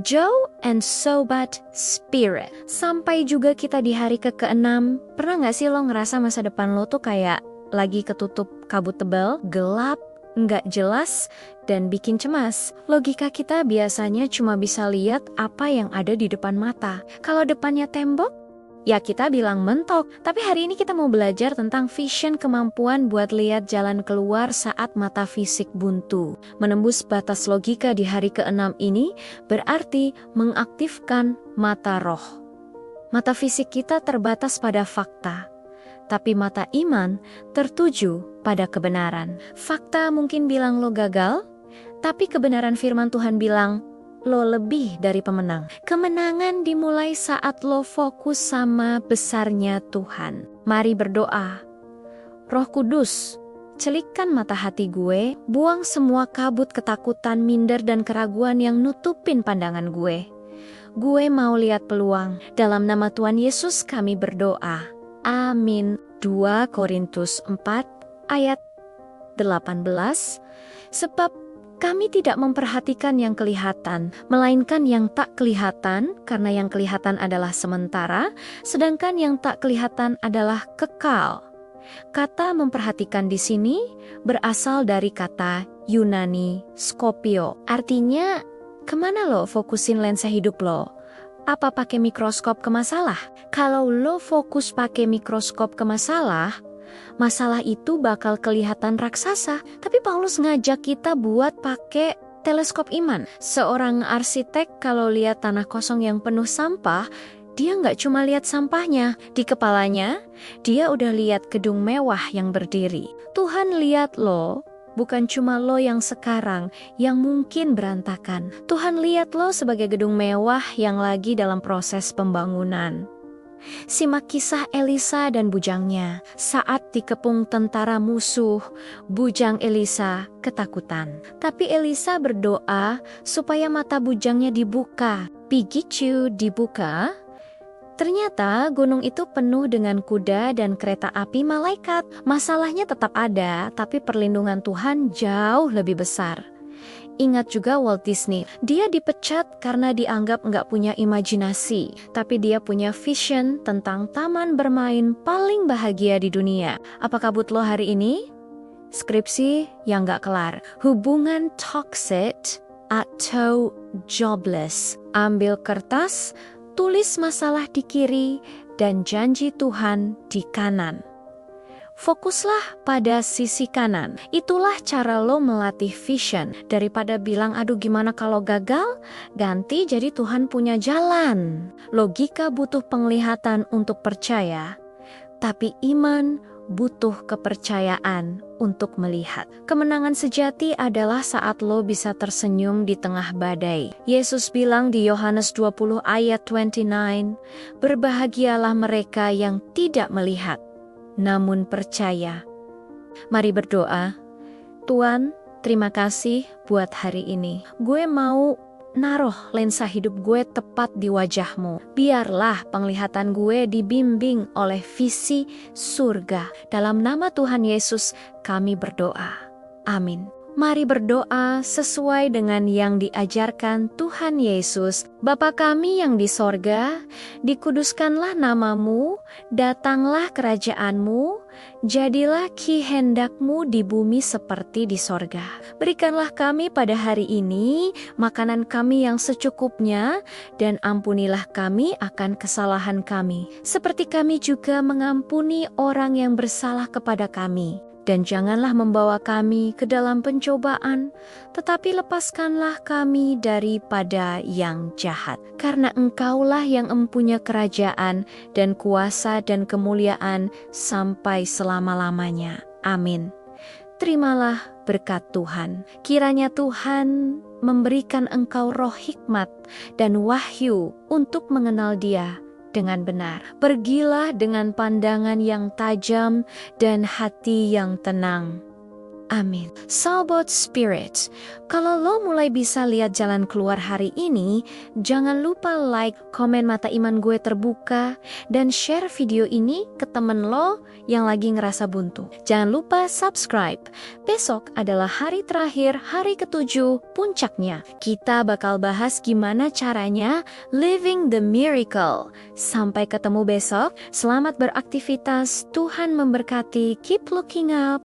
Joe and Sobat Spirit. Sampai juga kita di hari ke-6. Pernah gak sih lo ngerasa masa depan lo tuh kayak lagi ketutup kabut tebal, gelap, nggak jelas, dan bikin cemas? Logika kita biasanya cuma bisa lihat apa yang ada di depan mata. Kalau depannya tembok, ya kita bilang mentok. Tapi hari ini kita mau belajar tentang vision, kemampuan buat lihat jalan keluar saat mata fisik buntu. Menembus batas logika di hari ke-6 ini berarti mengaktifkan mata roh. Mata fisik kita terbatas pada fakta, tapi mata iman tertuju pada kebenaran. Fakta mungkin bilang lo gagal, tapi kebenaran firman Tuhan bilang lo lebih dari pemenang. Kemenangan dimulai saat lo fokus sama besarnya Tuhan. Mari berdoa. Roh Kudus, celikkan mata hati gue, buang semua kabut ketakutan, minder, dan keraguan yang nutupin pandangan gue. Gue mau lihat peluang. Dalam nama Tuhan Yesus kami berdoa. Amin. 2 Korintus 4 ayat 18. Sebab kami tidak memperhatikan yang kelihatan, melainkan yang tak kelihatan, karena yang kelihatan adalah sementara, sedangkan yang tak kelihatan adalah kekal. Kata memperhatikan di sini berasal dari kata Yunani skopio. Artinya, kemana lo fokusin lensa hidup lo? Apa pakai mikroskop ke masalah? Kalau lo fokus pakai mikroskop ke masalah itu bakal kelihatan raksasa. Tapi Paulus ngajak kita buat pakai teleskop iman. Seorang arsitek kalau lihat tanah kosong yang penuh sampah, dia nggak cuma lihat sampahnya. Di kepalanya, dia udah lihat gedung mewah yang berdiri. Tuhan lihat lo, bukan cuma lo yang sekarang, yang mungkin berantakan. Tuhan lihat lo sebagai gedung mewah yang lagi dalam proses pembangunan. Simak kisah Elisa dan bujangnya. Saat dikepung tentara musuh, bujang Elisa ketakutan. Tapi Elisa berdoa supaya mata bujangnya dibuka. Begitu dibuka, ternyata gunung itu penuh dengan kuda dan kereta api malaikat. Masalahnya tetap ada, tapi perlindungan Tuhan jauh lebih besar. Ingat juga Walt Disney, dia dipecat karena dianggap nggak punya imajinasi, tapi dia punya vision tentang taman bermain paling bahagia di dunia. Apa kabut lo hari ini? Skripsi yang nggak kelar, hubungan toxic atau jobless. Ambil kertas, tulis masalah di kiri dan janji Tuhan di kanan. Fokuslah pada sisi kanan. Itulah cara lo melatih vision. Daripada bilang, aduh gimana kalau gagal, ganti jadi Tuhan punya jalan. Logika butuh penglihatan untuk percaya, tapi iman butuh kepercayaan untuk melihat. Kemenangan sejati adalah saat lo bisa tersenyum di tengah badai. Yesus bilang di Yohanes 20 ayat 29, berbahagialah mereka yang tidak melihat, namun percaya. Mari berdoa. Tuhan, terima kasih buat hari ini. Gue mau naruh lensa hidup gue tepat di wajah-Mu. Biarlah penglihatan gue dibimbing oleh visi surga. Dalam nama Tuhan Yesus kami berdoa. Amin. Mari berdoa sesuai dengan yang diajarkan Tuhan Yesus. Bapa kami yang di sorga, dikuduskanlah nama-Mu, datanglah kerajaan-Mu, jadilah kehendak-Mu di bumi seperti di sorga. Berikanlah kami pada hari ini makanan kami yang secukupnya, dan ampunilah kami akan kesalahan kami, seperti kami juga mengampuni orang yang bersalah kepada kami. Dan janganlah membawa kami ke dalam pencobaan, tetapi lepaskanlah kami daripada yang jahat. Karena Engkaulah yang empunya kerajaan dan kuasa dan kemuliaan sampai selama-lamanya. Amin. Terimalah berkat Tuhan. Kiranya Tuhan memberikan engkau roh hikmat dan wahyu untuk mengenal Dia dengan benar. Pergilah dengan pandangan yang tajam dan hati yang tenang. Amin. Sahabat Spirit, kalau lo mulai bisa lihat jalan keluar hari ini, jangan lupa like, komen mata iman gue terbuka, dan share video ini ke temen lo yang lagi ngerasa buntu. Jangan lupa subscribe. Besok adalah hari terakhir, hari ke-7, puncaknya. Kita bakal bahas gimana caranya living the miracle. Sampai ketemu besok, selamat beraktivitas, Tuhan memberkati, keep looking up.